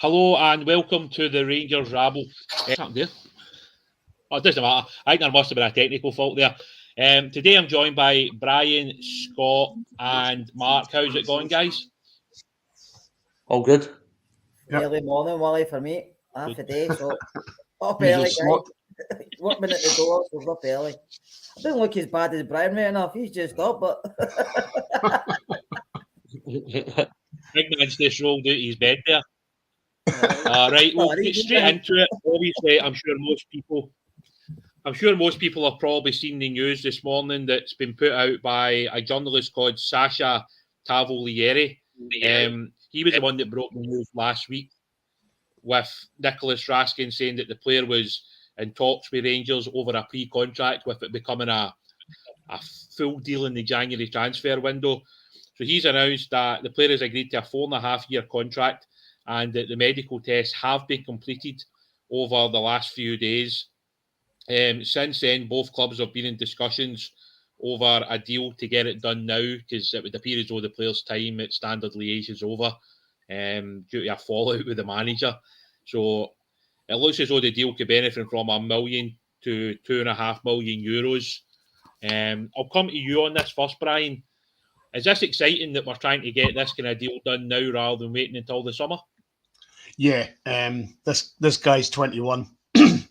Hello and welcome to the Rangers Rabble. There. Oh, it doesn't matter. I think there must have been a technical fault there. Today I'm joined by Bryan, Scott and Mark. How's it going, guys? All good. Early morning, Wally, for me. Half a day, so up early, guys. Workman at the door, so we're up early. I don't look as bad as Bryan right enough. He's just up, but... Big man's just rolled out his bed there. Right, we'll get straight into it. Obviously, I'm sure most people have probably seen the news this morning that's been put out by a journalist called Sasha Tavolieri. He was the one that broke the news last week with Nicolas Raskin saying that the player was in talks with Rangers over a pre-contract, with it becoming a full deal in the January transfer window. So he's announced that the player has agreed to a 4.5-year contract and that the medical tests have been completed over the last few days. Since then, both clubs have been in discussions over a deal to get it done now, because it would appear as though the player's time at Standard Liège is over due to a fallout with the manager. So it looks as though the deal could be anything from €1 million to €2.5 million. I'll come to you on this first, Bryan. Is this exciting that we're trying to get this kind of deal done now rather than waiting until the summer? Yeah, this guy's 21.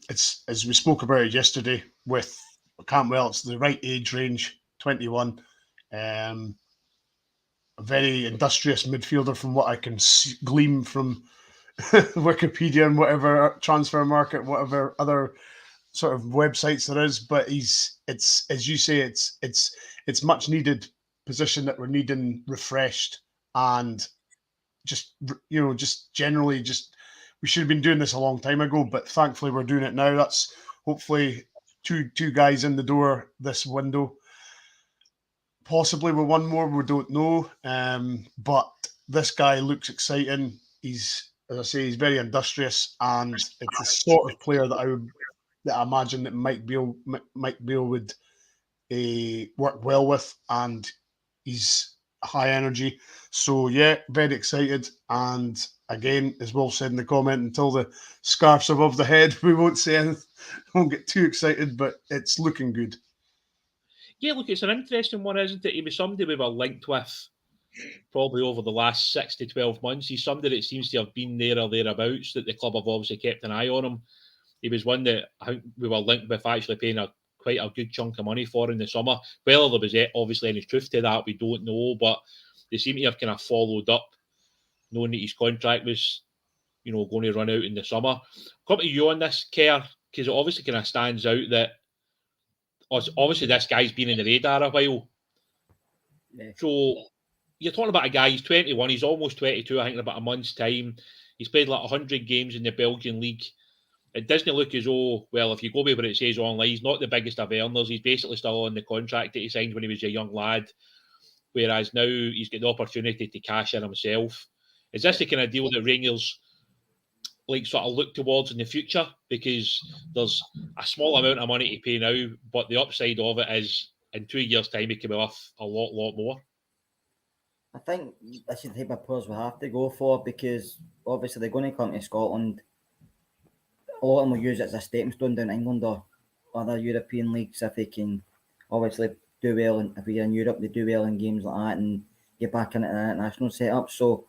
It's, as we spoke about it yesterday with Cantwell, it's the right age range, 21. A very industrious midfielder from what I can glean from Wikipedia and whatever transfer market, whatever other sort of websites there is. But it's as you say, it's much needed position that we're needing refreshed, and just generally we should have been doing this a long time ago, but thankfully we're doing it now. That's hopefully two guys in the door this window, possibly with one more, we don't know. But this guy looks exciting. He's, as I say, he's very industrious, and it's the sort of player that I imagine that Mike Beale would work well with, and he's high energy. So yeah, very excited. And again, as Will said in the comment, until the scarf's above the head, we won't say anything, won't get too excited, but it's looking good. Yeah, look, it's an interesting one, isn't it? He was somebody we were linked with probably over the last 6 to 12 months. He's somebody that seems to have been there or thereabouts, that the club have obviously kept an eye on him. He was one that I think we were linked with actually paying quite a good chunk of money for in the summer. Whether there was obviously any truth to that, we don't know, but they seem to have kind of followed up, knowing that his contract was, going to run out in the summer. Come to you on this, Kerr, because it obviously kind of stands out that obviously this guy's been in the radar a while. Yeah. So you're talking about a guy, he's 21, he's almost 22, I think in about a month's time. He's played like 100 games in the Belgian league. It doesn't look as though, well, if you go by what it says online, he's not the biggest of earners. He's basically still on the contract that he signed when he was a young lad, whereas now he's got the opportunity to cash in himself. Is this the kind of deal that Rangers sort of look towards in the future? Because there's a small amount of money to pay now, but the upside of it is in 2 years' time, it can be worth a lot more. I think that's the type of players we have to go for, because obviously they're going to come to Scotland. A lot of them will use it as a stepping stone down England or other European leagues if they can obviously do well. And if we're in Europe, they do well in games like that and get back into the international setup. So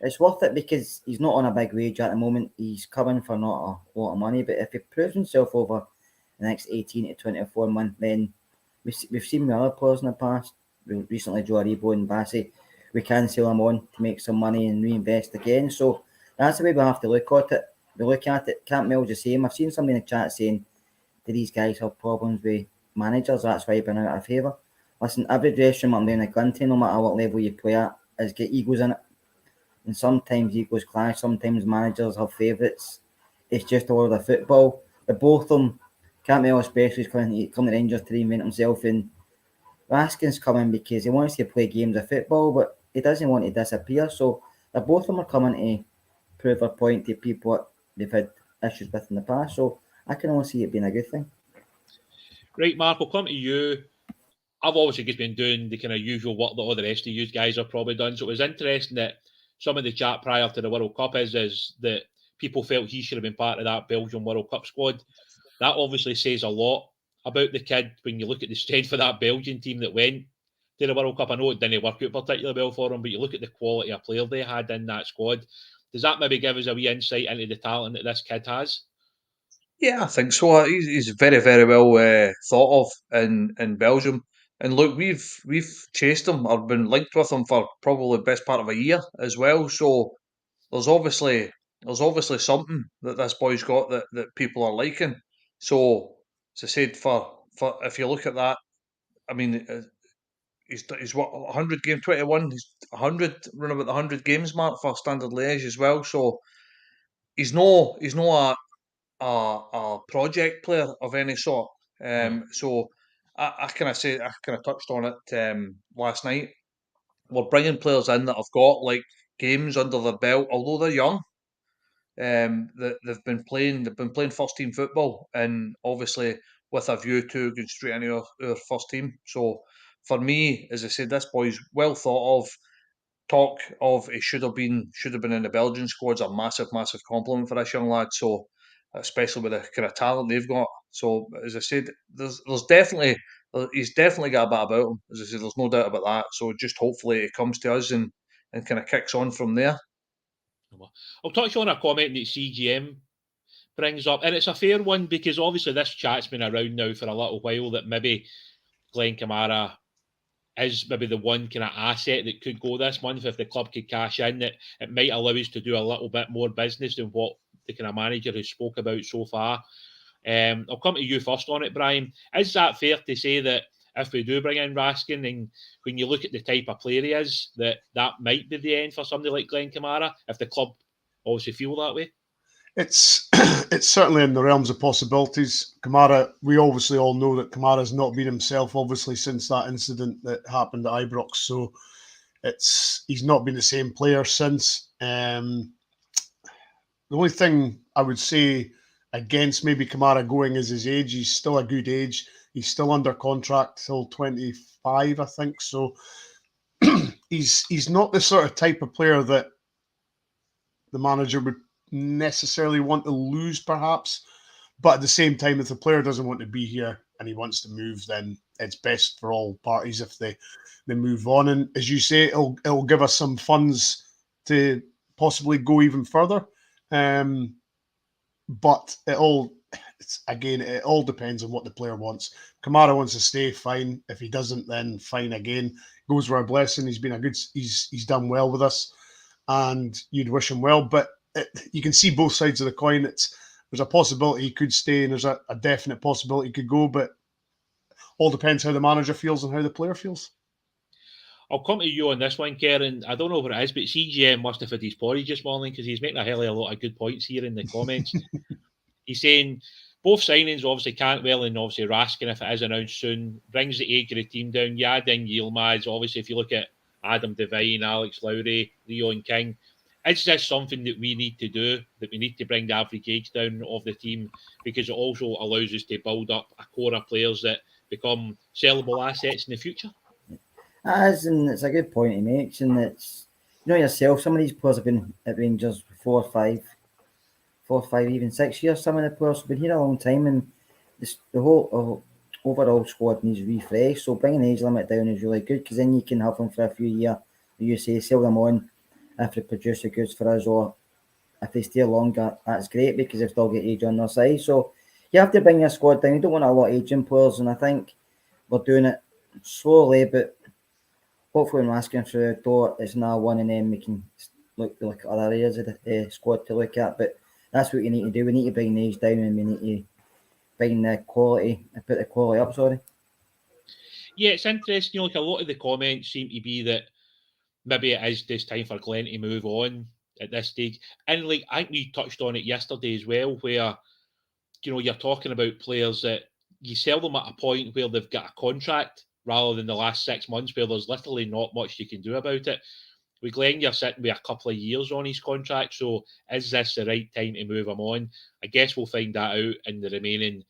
it's worth it because he's not on a big wage at the moment. He's coming for not a lot of money, but if he proves himself over the next 18 to 24 months, then we've seen with other players in the past, recently Joe Aribo and Bassey, we can sell them on to make some money and reinvest again. So that's the way we have to look at it. We look at it, Cantwell's the same. I've seen somebody in the chat saying, do these guys have problems with managers? That's why he's been out of favour. Listen, every dressing room I'm doing a Clinton, no matter what level you play at, has got egos in it. And sometimes egos clash, sometimes managers have favourites. It's just a world of football. But both of them, Cantwell especially, is coming to Rangers to reinvent himself. And Raskin's coming because he wants to play games of football, but he doesn't want to disappear. So both of them are coming to prove a point to people what they've had issues with in the past. So I can only see it being a good thing. Right, Mark, I'll come to you. I've obviously just been doing the kind of usual work that all the rest of you guys have probably done. So it was interesting that some of the chat prior to the World Cup is that people felt he should have been part of that Belgian World Cup squad. That obviously says a lot about the kid when you look at the strength of that Belgian team that went to the World Cup. I know it didn't work out particularly well for them, but you look at the quality of player they had in that squad. Does that maybe give us a wee insight into the talent that this kid has? Yeah, I think so. He's very, very well thought of in Belgium. And look, we've chased him or been linked with him for probably the best part of a year as well. So there's obviously something that this boy's got that people are liking. So as I said, for if you look at that, I mean, he's what 100 game 21. He's 100 run about the 100 games mark for Standard Liège as well. So he's no a project player of any sort. So I kind of touched on it last night. We're bringing players in that have got like games under their belt, although they're young. They've been playing first team football, and obviously with a view to going straight into our first team. So for me, as I said, this boy's well thought of. Talk of it should have been in the Belgian squad's a massive compliment for this young lad. So especially with the kind of talent they've got. So as I said, there's definitely he's definitely got a bit about him. As I said, there's no doubt about that. So just hopefully it comes to us and kind of kicks on from there. I'll touch on a comment that CGM brings up, and it's a fair one because obviously this chat's been around now for a little while that maybe Glenn Kamara is maybe the one kind of asset that could go this month if the club could cash in. That it might allow us to do a little bit more business than what the kind of manager has spoke about so far. I'll come to you first on it, Brian. Is that fair to say that if we do bring in Raskin, and when you look at the type of player he is, that might be the end for somebody like Glenn Kamara, if the club obviously feel that way? It's certainly in the realms of possibilities. Kamara, we obviously all know that Kamara's not been himself, obviously, since that incident that happened at Ibrox. So he's not been the same player since. The only thing I would say against maybe Kamara going is his age. He's still a good age. He's still under contract till 25, I think. So he's not the sort of type of player that the manager would necessarily want to lose, perhaps. But at the same time, if the player doesn't want to be here and he wants to move, then it's best for all parties if they move on. And as you say, it'll give us some funds to possibly go even further. But it all depends on what the player wants. Kamara wants to stay, fine. If he doesn't, then fine again. Goes for a blessing. He's done well with us, and you'd wish him well. But you can see both sides of the coin. There's a possibility he could stay, and there's a definite possibility he could go. But all depends how the manager feels and how the player feels. I'll come to you on this one, Kerr, and I don't know what it is, but CGM must have had his porridge this morning because he's making a hell of a lot of good points here in the comments. He's saying both signings, obviously Cantwell and obviously Raskin, if it is announced soon, brings the age of the team down. You add in Yilmaz, obviously, if you look at Adam Devine, Alex Lowry, Leon King, is this something that we need to do, that we need to bring the average age down of the team, because it also allows us to build up a core of players that become sellable assets in the future? And it's a good point he makes, and it's, yourself, some of these players have been at Rangers 4 or 5, even 6 years. Some of the players have been here a long time, and the whole overall squad needs refresh. So bringing the age limit down is really good, because then you can have them for a few years. You say sell them on if they produce the goods for us, or if they stay longer, that's great because they've still got age on their side. So you have to bring your squad down. You don't want a lot of aging players, and I think we're doing it slowly, but hopefully when we're asking through the door, it's now one, and then we can look at other areas of the squad to look at. But that's what you need to do. We need to bring the age down, and we need to bring the quality, put the quality up, sorry. Yeah, it's interesting. A lot of the comments seem to be that maybe it is this time for Glenn to move on at this stage. And I think we touched on it yesterday as well, where, you're talking about players that you sell them at a point where they've got a contract rather than the last 6 months where there's literally not much you can do about it. With Glenn, you're sitting with a couple of years on his contract, so is this the right time to move him on? I guess we'll find that out in the remaining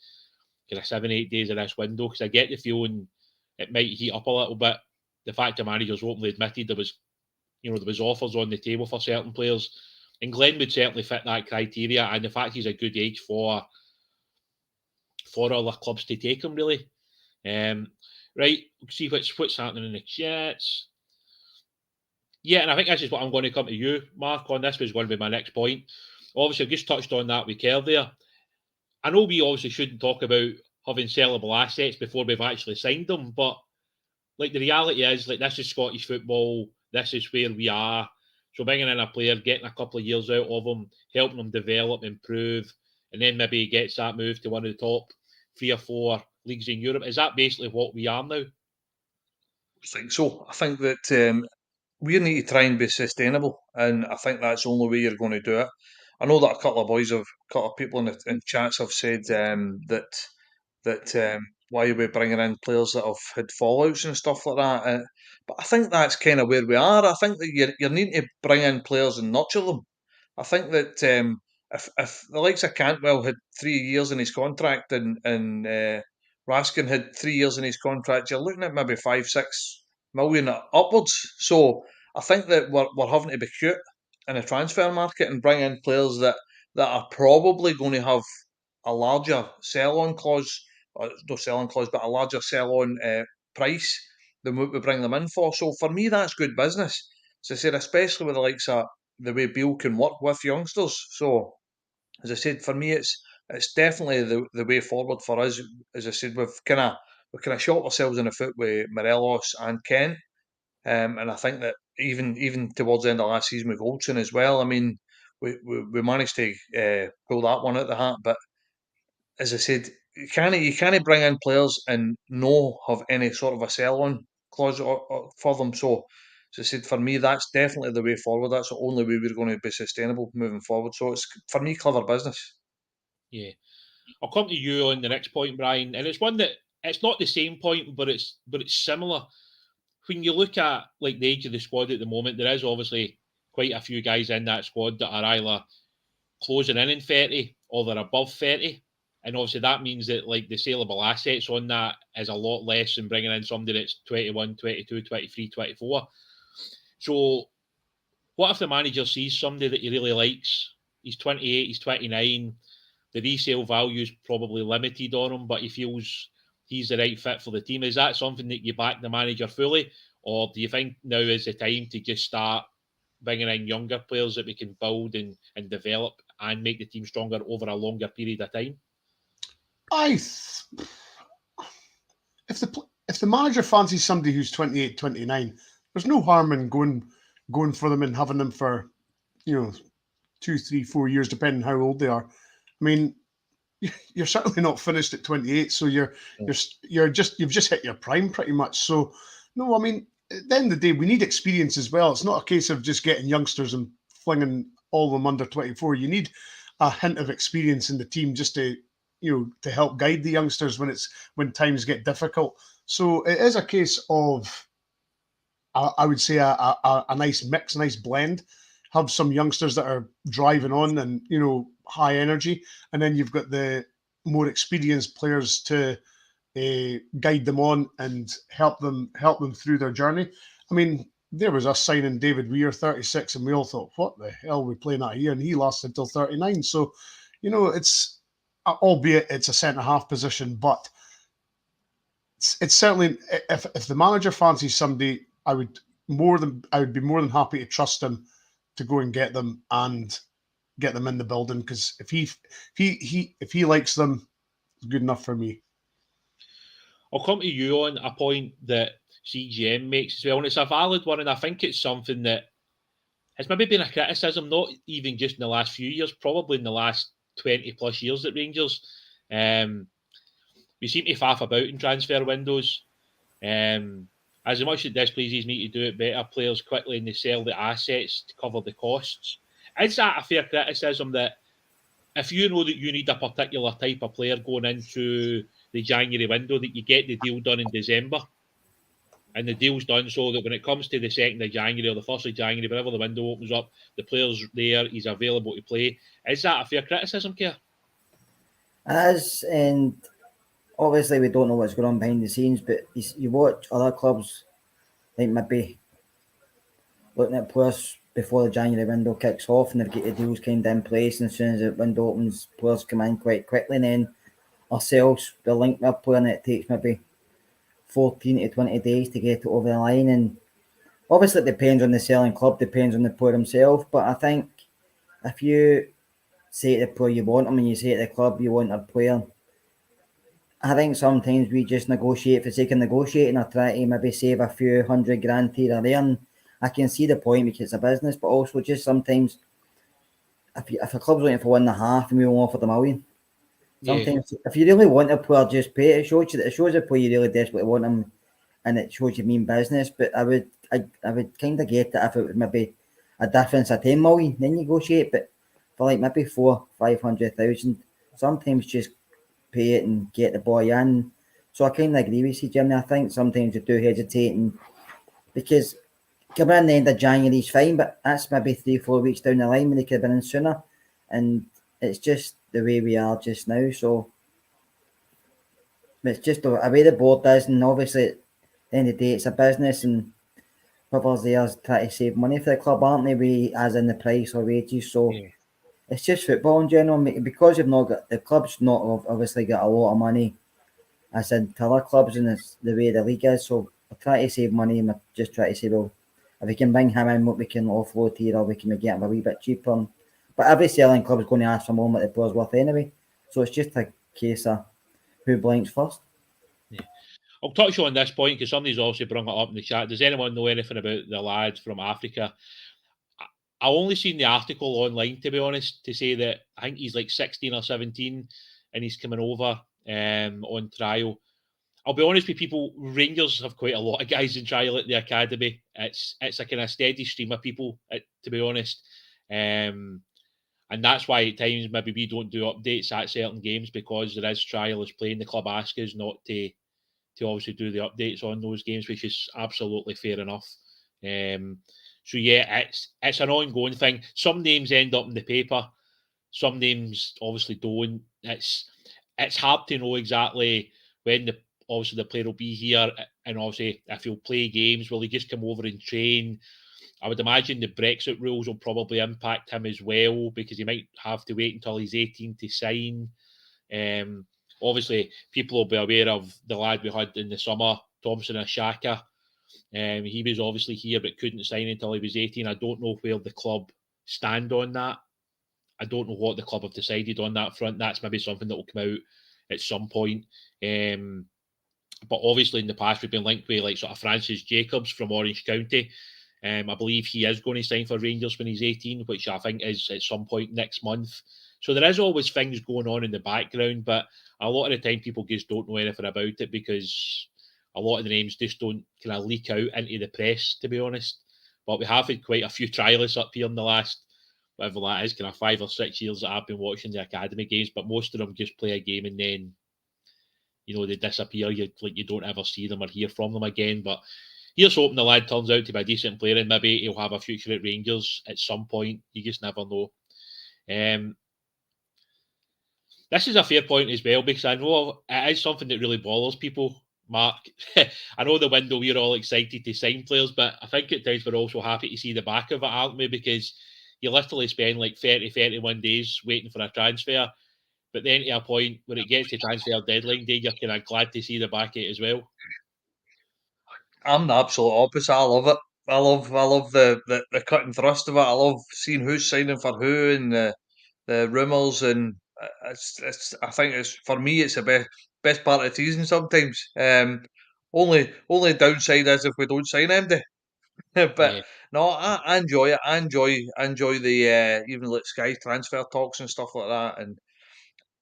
7-8 days of this window, because I get the feeling it might heat up a little bit. The fact the manager's openly admitted there was there was offers on the table for certain players, and Glenn would certainly fit that criteria. And the fact he's a good age for other clubs to take him, really. Right, see what's happening in the chats. Yeah, and I think this is what I'm going to come to you, Mark, on. This was going to be my next point. Obviously, I've just touched on that with Kerr there. I know we obviously shouldn't talk about having sellable assets before we've actually signed them, but like the reality is, like, this is Scottish football. This is where we are. So bringing in a player, getting a couple of years out of him, helping him develop, improve, and then maybe he gets that move to one of the top 3 or 4 leagues in Europe. Is that basically what we are now? I think so. I think that we need to try and be sustainable, and I think that's the only way you're going to do it. I know that a couple of people in chats have said that why are we bringing in players that have had fallouts and stuff like that. But I think that's kind of where we are. I think that you need to bring in players and nurture them. I think that if the likes of Cantwell had 3 years in his contract and Raskin had 3 years in his contract, you're looking at maybe 5-6 million upwards. So I think that we're having to be cute in the transfer market and bring in players that are probably going to have a larger sell-on clause, or no sell-on clause, but a larger sell-on price than what we bring them in for. So for me, that's good business. As I said, especially with the likes of the way Beale can work with youngsters. So as I said, for me, it's definitely the way forward for us. As I said, we've kind of shot ourselves in the foot with Morelos and Kent, and I think that even towards the end of last season with Goldson as well. I mean, we managed to pull that one out the hat, but as I said, you can't bring in players and no have any sort of a sell-on clause or for them. So, as I said, for me, that's definitely the way forward. That's the only way we're going to be sustainable moving forward. So, it's for me clever business. Yeah. I'll come to you on the next point, Brian, and it's one that it's not the same point, but it's similar. When you look at like the age of the squad at the moment, there is obviously quite a few guys in that squad that are either closing in 30 or they're above 30. And obviously that means that like the saleable assets on that is a lot less than bringing in somebody that's 21, 22, 23, 24. So what if the manager sees somebody that he really likes? He's 28, he's 29. The resale value is probably limited on him, but he feels he's the right fit for the team. Is that something that you back the manager fully? Or do you think now is the time to just start bringing in younger players that we can build and develop and make the team stronger over a longer period of time? If the manager fancies somebody who's 28, 29, there's no harm in going for them and having them for 2, 3, 4 years, depending how old they are. I mean, you're certainly not finished at 28, so you've just hit your prime pretty much. So no, I mean, at the end of the day, we need experience as well. It's not a case of just getting youngsters and flinging all of them under 24. You need a hint of experience in the team just to help guide the youngsters when times get difficult. So it is a case of, I would say, a nice mix, a nice blend. Have some youngsters that are driving on and high energy, and then you've got the more experienced players to guide them on and help them through their journey. I mean, there was us signing David Weir, 36, and we all thought, what the hell are we playing at here? And he lasted till 39. So, it's, albeit it's a centre-half position, but it's certainly, if the manager fancies somebody, I would be more than happy to trust him to go and get them and get them in the building, because if he likes them, it's good enough for me. I'll come to you on a point that CGM makes as well, and it's a valid one, and I think it's something that has maybe been a criticism, not even just in the last few years, probably in the last 20 plus years at Rangers. We seem to faff about in transfer windows. As much as it displeases me to do it better, players quickly and they sell the assets to cover the costs. Is that a fair criticism that if you know that you need a particular type of player going into the January window, that you get the deal done in December, and the deal's done so that when it comes to the 2nd of January or the 1st of January, whenever the window opens up, the player's there, he's available to play. Is that a fair criticism, Kerr? It is, and obviously we don't know what's going on behind the scenes, but you watch other clubs, like maybe looking at players before the January window kicks off, and they've got the deals kind of in place. And as soon as the window opens, players come in quite quickly. And then ourselves, we're linked with a player, and it takes maybe 14 to 20 days to get it over the line. And obviously, it depends on the selling club, depends on the player himself. But I think if you say to the player you want him, and you say to the club you want a player, I think sometimes we just negotiate for the sake of negotiating, or try to maybe save a few $100,000 here or there. And I can see the point because it's a business, but also just sometimes if a club's looking for 1.5 and we will offer the $1 million, sometimes if you really want a player, just pay it. It shows the player you really desperately want him, and it shows you mean business. But I would kind of get it if it was maybe a difference of 10 million, then negotiate. But for like maybe 400,000-500,000, sometimes just pay it and get the boy in. So I kind of agree with you, Jimmy. I think sometimes you do hesitate, and because coming in the end of January is fine, but that's maybe 3-4 weeks down the line when they could have been in sooner. And it's just the way we are just now. So it's just the way the board is, and obviously at the end of the day, it's a business, and whoever's there is trying to save money for the club, aren't they? We, as in the price or wages. So it's just football in general, because you've not got the club's not obviously got a lot of money as in to other clubs, and it's the way the league is. So we're trying to save money, and we're just trying to say, well, if we can bring him in, what we can offload here, or we can get him a wee bit cheaper. But every selling club is going to ask for more what the player's worth anyway. So it's just a case of who blinks first. I'll touch on this point because somebody's also brought it up in the chat. Does anyone know anything about the lad from Africa? I only seen the article online, to be honest, to say that I think he's like 16 or 17 and he's coming over on trial. I'll be honest with people, Rangers have quite a lot of guys in trial at the academy. It's a kind of steady stream of people, to be honest. And that's why at times maybe we don't do updates at certain games, because there is trialists playing. The club ask us not to obviously do the updates on those games, which is absolutely fair enough. So yeah, it's an ongoing thing. Some names end up in the paper, some names obviously don't. It's hard to know exactly when the player will be here, and obviously if he'll play games, will he just come over and train? I would imagine the Brexit rules will probably impact him as well, because he might have to wait until he's 18 to sign. Obviously, people will be aware of the lad we had in the summer, Thompson Ashaka. He was obviously here but couldn't sign until he was 18. I don't know where the club stand on that. I don't know what the club have decided on that front. That's maybe something that will come out at some point. But obviously in the past we've been linked with like sort of Francis Jacobs from Orange County. I believe he is going to sign for Rangers when he's 18, which I think is at some point next month. So there is always things going on in the background, but a lot of the time people just don't know anything about it, because a lot of the names just don't kind of leak out into the press, to be honest. But we have had quite a few trialists up here in the last, whatever that is, kind of 5 or 6 years that I've been watching the academy games, but most of them just play a game and then, they disappear. You don't ever see them or hear from them again. But here's hoping the lad turns out to be a decent player, and maybe he'll have a future at Rangers at some point. You just never know. This is a fair point as well, because I know it is something that really bothers people, Mark. I know the window, we're all excited to sign players, but I think at times we're also happy to see the back of it, aren't we? Because you literally spend like 30, 31 days waiting for a transfer, but then to a point where it gets to transfer deadline day, you're kind of glad to see the back of it as well. I'm the absolute opposite. I love it. I love the cut and thrust of it. I love seeing who's signing for who, and the rumours, and it's. I think it's, for me, it's the best part of the season sometimes. Only downside is if we don't sign MD. But no, I enjoy it. I enjoy the even like Sky transfer talks and stuff like that. And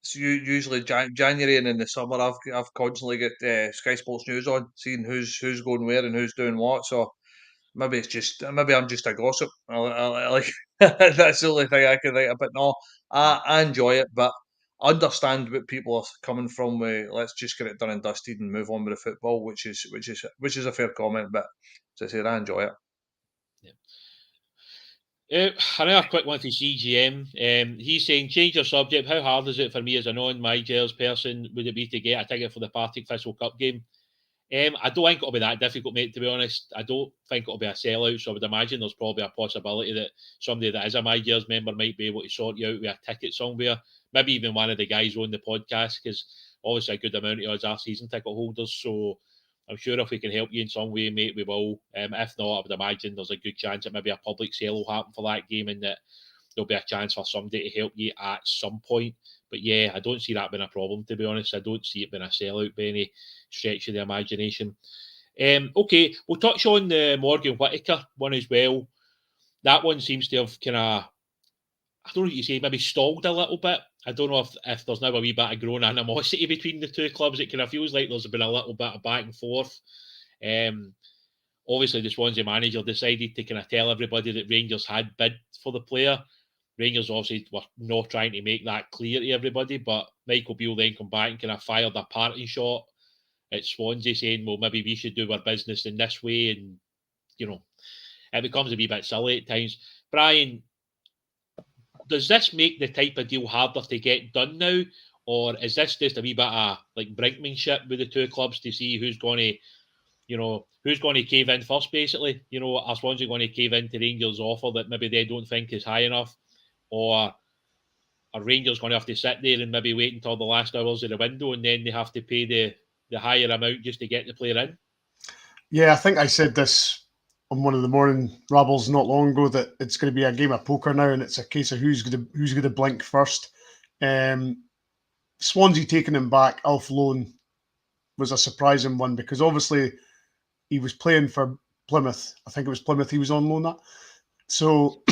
so usually January and in the summer, I've constantly got Sky Sports News on, seeing who's going where and who's doing what. So maybe I'm just a gossip. I like that's the only thing I can think of. But no, I enjoy it, but I understand what people are coming from. Let's just get it done and dusted and move on with the football, which is a fair comment. But as I said, I enjoy it. Another quick one to CGM. He's saying, change your subject. How hard is it for me as a non-Mygels person would it be to get a ticket for the Partick Thistle Cup game? I don't think it'll be that difficult, mate, to be honest. I don't think it'll be a sellout, so I would imagine there's probably a possibility that somebody that is a My Gears member might be able to sort you out with a ticket somewhere. Maybe even one of the guys on the podcast, because obviously a good amount of us are season ticket holders, so I'm sure if we can help you in some way, mate, we will. If not, I would imagine there's a good chance that maybe a public sale will happen for that game and that there'll be a chance for somebody to help you at some point. But yeah, I don't see that being a problem, to be honest. I don't see it being a sellout by any stretch of the imagination. Okay, we'll touch on the Morgan Whittaker one as well. That one seems to have kind of, I don't know what you say, maybe stalled a little bit. I don't know if there's now a wee bit of growing animosity between the two clubs. It kind of feels like there's been a little bit of back and forth. Obviously, the Swansea manager decided to kind of tell everybody that Rangers had bid for the player. Rangers obviously were not trying to make that clear to everybody, but Michael Beale then come back and kind of fired a parting shot at Swansea saying, well, maybe we should do our business in this way. And, you know, it becomes a wee bit silly at times. Brian, does this make the type of deal harder to get done now? Or is this just a wee bit of like brinkmanship with the two clubs to see who's going to, you know, who's going to cave in first, basically? You know, are Swansea going to cave into Rangers' offer that maybe they don't think is high enough? Or are Rangers going to have to sit there and maybe wait until the last hours of the window and then they have to pay the higher amount just to get the player in? Yeah, I think I said this on one of the morning Rabbles not long ago, that it's going to be a game of poker now, and it's a case of who's going to blink first. Swansea taking him back off loan was a surprising one, because obviously he was playing for Plymouth. I think it was Plymouth he was on loan at. So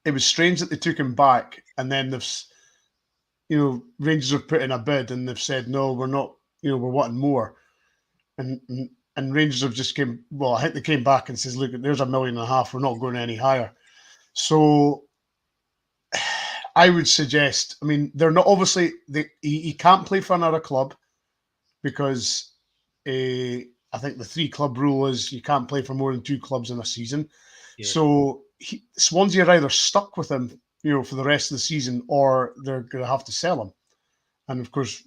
it was strange that they took him back, and then Rangers have put in a bid and they've said, no, we're not, we're wanting more. And Rangers have just I think they came back and says, look, there's $1.5 million. We're not going any higher. So I would suggest, I mean, they're not, obviously, he can't play for another club because I think the 3-club rule is you can't play for more than 2 clubs in a season. Yeah. So Swansea are either stuck with him, for the rest of the season, or they're going to have to sell him. And of course,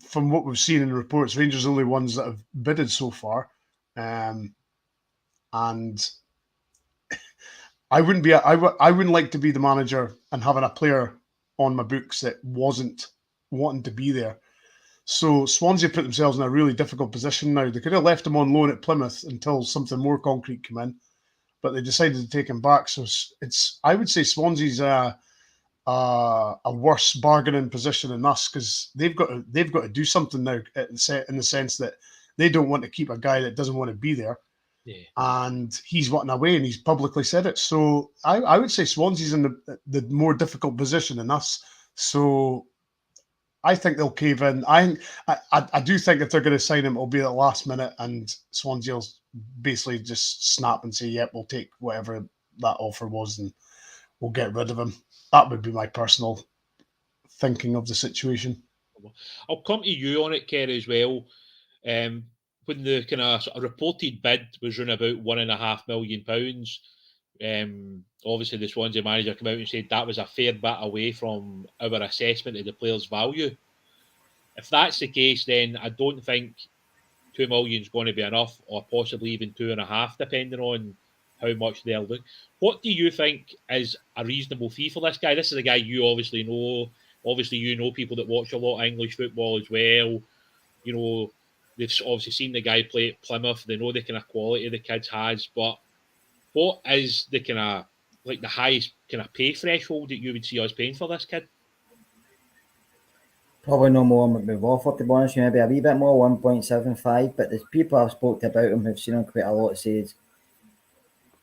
from what we've seen in the reports, Rangers are the only ones that have bidded so far. And I wouldn't like to be the manager and having a player on my books that wasn't wanting to be there. So Swansea put themselves in a really difficult position now. They could have left him on loan at Plymouth until something more concrete came in, but they decided to take him back. So I would say Swansea's a worse bargaining position than us, because they've got to do something now in the sense that they don't want to keep a guy that doesn't want to be there. Yeah. And he's wanting away, and he's publicly said it. So I would say Swansea's in the more difficult position than us. So I think they'll cave in. I do think if they're going to sign him, it'll be at the last minute, and Swansea will basically just snap and say, yep, we'll take whatever that offer was and we'll get rid of him. That would be my personal thinking of the situation. I'll come to you on it, Kerr, as well. When the kind of sort of reported bid was around about £1.5 million, obviously the Swansea manager came out and said that was a fair bit away from our assessment of the player's value. If that's the case, then I don't think £2 million is going to be enough, or possibly even 2.5, depending on how much they'll do. What do you think is a reasonable fee for this guy? This is a guy you obviously know. Obviously, you know people that watch a lot of English football as well. They've obviously seen the guy play at Plymouth. They know the kind of quality the kid has. But what is the kind of, like, the highest kind of pay threshold that you would see us paying for this kid? Probably no more than we've offered, to be honest. Maybe a wee bit more, 1.75. But the people I've spoke to about him have seen him quite a lot, says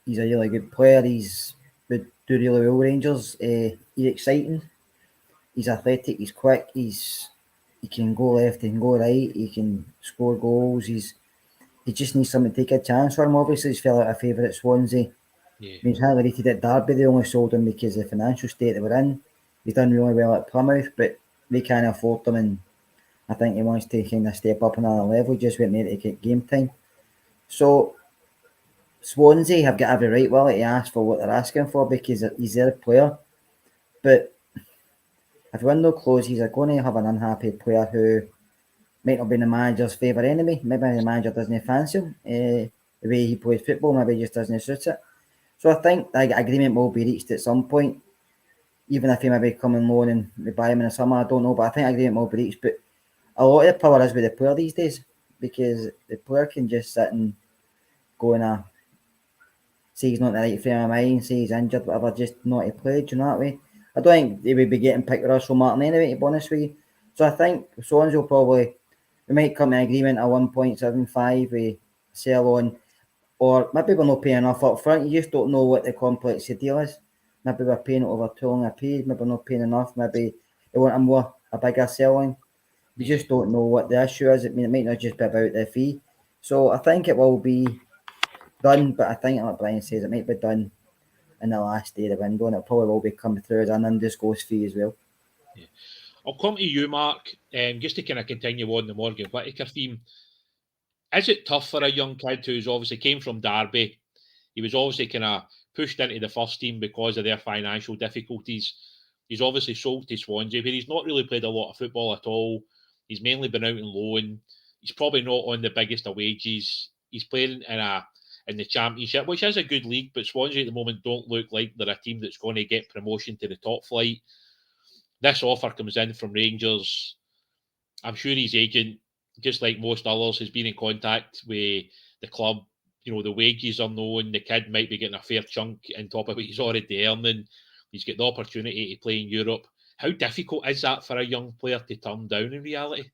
he's a really good player. He's would do really well with Rangers. He's exciting. He's athletic. He's quick. He can go left. He can go right. He can score goals. He just needs someone to take a chance for him. Obviously, he's fell out of favour at Swansea. Yeah. He's highly rated at Derby. They only sold him because of the financial state they were in. He's done really well at Plymouth, but they can't afford him, and I think he wants to kind of step up another level, just waiting to get game time. So Swansea have got every right, to ask for what they're asking for, because he's their player. But if the window closes, they're going to have an unhappy player who might not be the manager's favourite enemy. Maybe the manager doesn't fancy him. The way he plays football, maybe he just doesn't suit it. So I think the agreement will be reached at some point. Even if he maybe come on loan and we buy him in the summer, I don't know. But I think agreement will be reached. But a lot of the power is with the player these days, because the player can just sit and go in say he's not in the right frame of mind, say he's injured, whatever, just not to play, do you know that way? I don't think they would be getting picked with Russell Martin anyway, to be honest with you. So I think Swansea will probably, we might come to an agreement at 1.75 with sell on, or maybe we're not paying enough up front. You just don't know what the complex of the deal is. Maybe we're paying it over too long a period, maybe we're not paying enough, maybe they want a bigger sell on. We just don't know what the issue is. I mean, it might not just be about the fee. So I think it will be done, but I think, like Brian says, it might be done in the last day of the window, and it probably will be coming through as an undisclosed fee as well. Yeah. I'll come to you, Mark, just to kind of continue on the Morgan Whittaker theme. Is it tough for a young kid who's obviously came from Derby? He was obviously kind of pushed into the first team because of their financial difficulties. He's obviously sold to Swansea, but he's not really played a lot of football at all. He's mainly been out on loan. He's probably not on the biggest of wages. He's playing in the Championship, which is a good league, but Swansea at the moment don't look like they're a team that's going to get promotion to the top flight. This offer comes in from Rangers. I'm sure his agent, just like most others, has been in contact with the club. You know, the wages are known. The kid might be getting a fair chunk on top of what he's already earning. He's got the opportunity to play in Europe. How difficult is that for a young player to turn down in reality?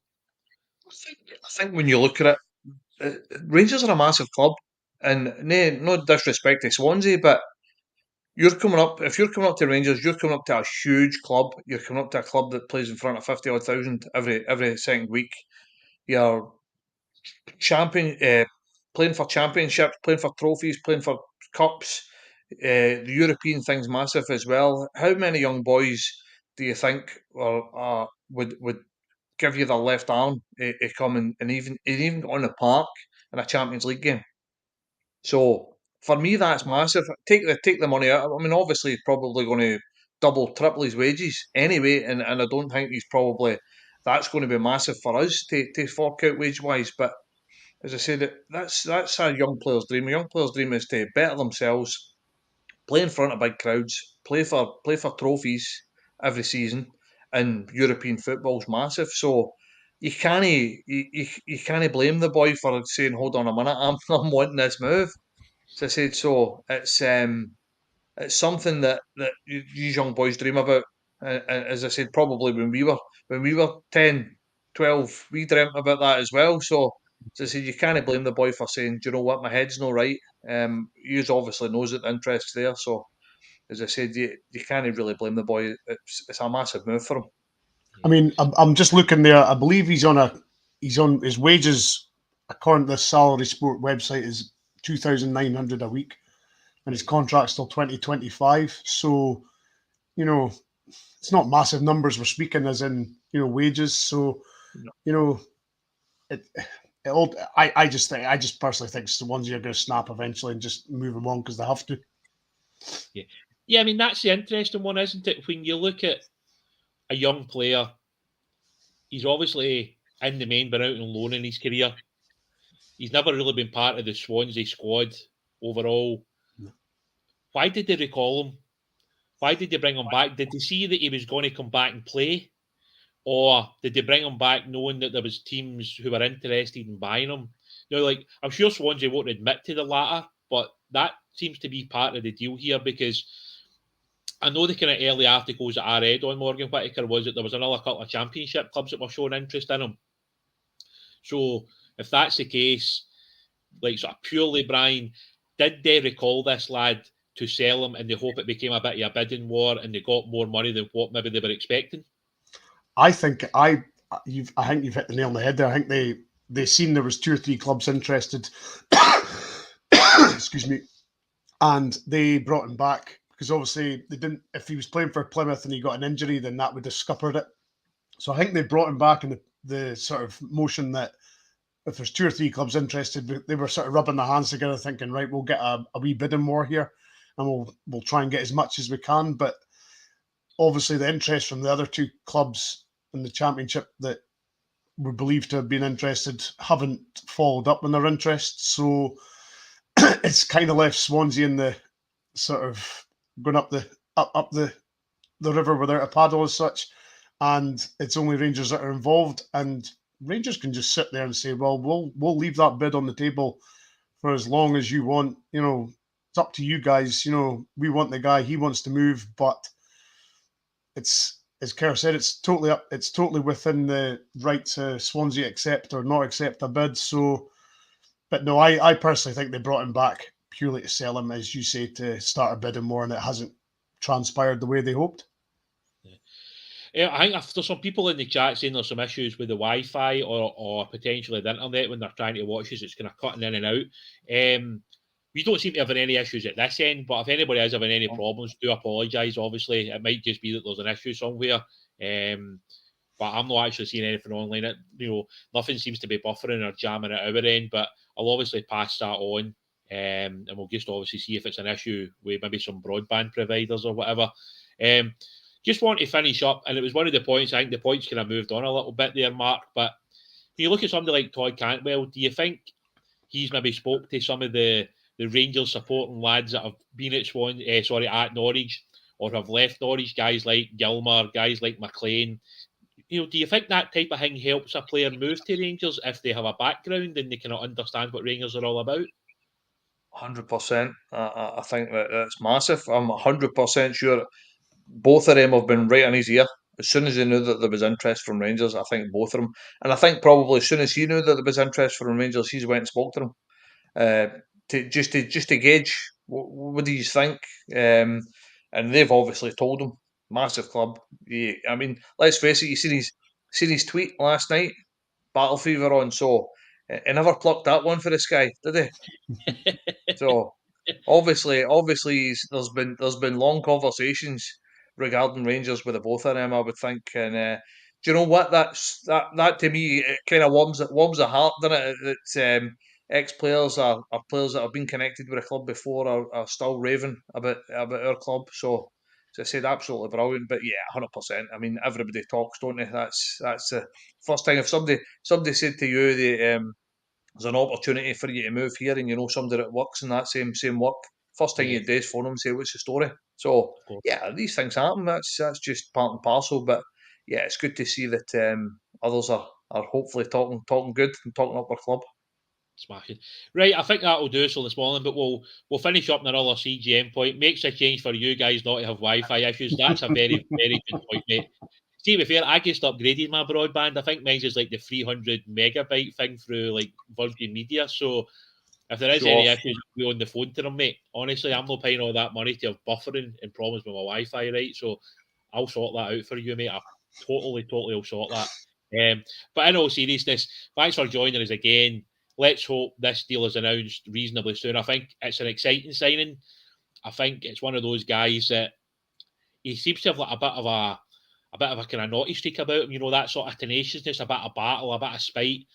I think when you look at it, Rangers are a massive club, and no disrespect to Swansea, but if you're coming up to Rangers, you're coming up to a huge club. You're coming up to a club that plays in front of 50,000 every second week. You're playing for championships, playing for trophies, playing for cups. The European thing's massive as well. How many young boys do you think would give you their left arm to come and even go on the park in a Champions League game? So for me, that's massive. Take the money out. I mean, obviously, he's probably going to double, triple his wages anyway, and I don't think that's going to be massive for us to fork out wage wise. But as I said, that's a young player's dream. A young player's dream is to better themselves, play in front of big crowds, play for trophies every season, and European football's massive. So you can't blame the boy for saying, "Hold on a minute, I'm wanting this move." As I said, so it's something that these young boys dream about. As I said, probably when we were 10, 12, we dreamt about that as well. So as I said, you can't blame the boy for saying, "Do you know what, my head's not right." He obviously knows that the interest's there. So as I said, you can't really blame the boy. It's a massive move for him. I mean, I'm just looking there. I believe he's on his wages, according to the Salary Sport website, is 2,900 a week, and his contract's till 2025. So, you know, it's not massive numbers we're speaking as in, wages. So, I just personally think Swansea are going to snap eventually and just move him on because they have to. Yeah. I mean, that's the interesting one, isn't it? When you look at a young player, he's obviously in the main been out on loan in his career. He's never really been part of the Swansea squad overall. No. Why did they recall him? Why did they bring him back? Did they see that he was going to come back and play? Or did they bring him back knowing that there was teams who were interested in buying him? I'm sure Swansea won't admit to the latter, but that seems to be part of the deal here, because I know the kind of early articles that I read on Morgan Whittaker was that there was another couple of Championship clubs that were showing interest in him. So if that's the case, sort of purely, Brian, did they recall this lad to sell him and they hope it became a bit of a bidding war and they got more money than what maybe they were expecting? I think you've hit the nail on the head there. I think they seen there was 2 or 3 clubs interested. Excuse me. And they brought him back because obviously they didn't. If he was playing for Plymouth and he got an injury, then that would have scuppered it. So I think they brought him back in the sort of motion that if there's 2 or 3 clubs interested, they were sort of rubbing their hands together, thinking, right, we'll get a wee bidding war here, and we'll try and get as much as we can. But obviously, the interest from the other 2 clubs in the Championship that were believed to have been interested haven't followed up on their interest. So it's kind of left Swansea in the sort of going up the river without a paddle as such, and it's only Rangers that are involved, and Rangers can just sit there and say, well, we'll leave that bid on the table for as long as you want. It's up to you guys. We want the guy, he wants to move, but it's, as Kerr said, it's totally within the right to Swansea accept or not accept a bid. So, but no, I personally think they brought him back purely to sell him, as you say, to start a bidding more, and it hasn't transpired the way they hoped. Yeah, I think there's some people in the chat saying there's some issues with the Wi-Fi or potentially the internet when they're trying to watch us. It's kind of cutting in and out. We don't seem to have any issues at this end, but if anybody is having any problems, do apologise. Obviously, it might just be that there's an issue somewhere. But I'm not actually seeing anything online. Nothing seems to be buffering or jamming at our end, but I'll obviously pass that on. And we'll just obviously see if it's an issue with maybe some broadband providers or whatever. Just want to finish up, and it was one of the points, I think the points kind of moved on a little bit there, Mark, but when you look at somebody like Todd Cantwell, do you think he's maybe spoke to some of the Rangers supporting lads that have been at Norwich or have left Norwich, guys like Gilmer, guys like McLean? Do you think that type of thing helps a player move to Rangers if they have a background and they cannot understand what Rangers are all about? 100%. I think that's massive. I'm 100% sure both of them have been right in his ear. As soon as they knew that there was interest from Rangers, I think both of them. And I think probably as soon as he knew that there was interest from Rangers, he's went and spoke to them. To gauge what do you think. And they've obviously told him. Massive club. I mean, let's face it, you seen his tweet last night? Battle fever on, so he never plucked that one for this guy, did he? So obviously, there's been long conversations regarding Rangers with the both of them, I would think. And do you know what? That to me, it kind of warms the heart, doesn't it? That ex-players are players that have been connected with a club before are still raving about our club. So as I said, absolutely brilliant. But yeah, 100%. I mean, everybody talks, don't they? That's the first thing. If somebody said to you, there's an opportunity for you to move here, and you know somebody that works in that same work, first thing you do is phone them and say, what's the story? So yeah, these things happen. That's just part and parcel. But yeah, it's good to see that others are hopefully talking good and talking up our club. Smashing. Right, I think that'll do us for this morning, but we'll finish up on another CGM point. Makes a change for you guys not to have Wi-Fi issues. That's a very, very good point, mate. See, to be fair, I just upgraded my broadband. I think mine's is like the 300 megabyte thing through like Virgin Media. So if there is any issues, we'll be on the phone to them, mate. Honestly, I'm not paying all that money to have buffering and problems with my Wi-Fi, right? So I'll sort that out for you, mate. I totally will sort that. But in all seriousness, thanks for joining us again. Let's hope this deal is announced reasonably soon. I think it's an exciting signing. I think it's one of those guys that he seems to have like a bit of a kind of naughty streak about him. You know, that sort of tenaciousness, a bit of battle, a bit of spite.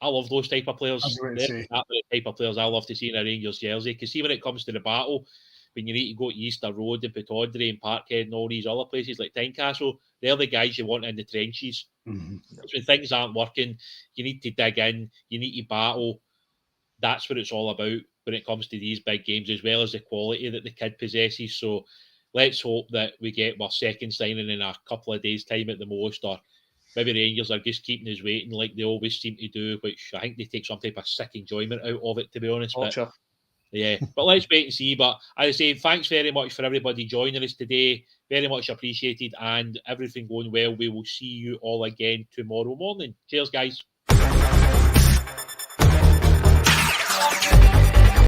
I love those type of players. They're exactly the type of players I love to see in a Rangers jersey. Because see, when it comes to the battle, when you need to go to Easter Road and Pittodrie and Parkhead and all these other places like Tynecastle, they're the guys you want in the trenches. Mm-hmm. When things aren't working, you need to dig in, you need to battle. That's what it's all about when it comes to these big games, as well as the quality that the kid possesses. So let's hope that we get our second signing in a couple of days' time at the most, or maybe Rangers are just keeping us waiting like they always seem to do, which I think they take some type of sick enjoyment out of it, to be honest. But yeah, but let's wait and see. But as I say, thanks very much for everybody joining us today. Very much appreciated, and everything going well. We will see you all again tomorrow morning. Cheers, guys.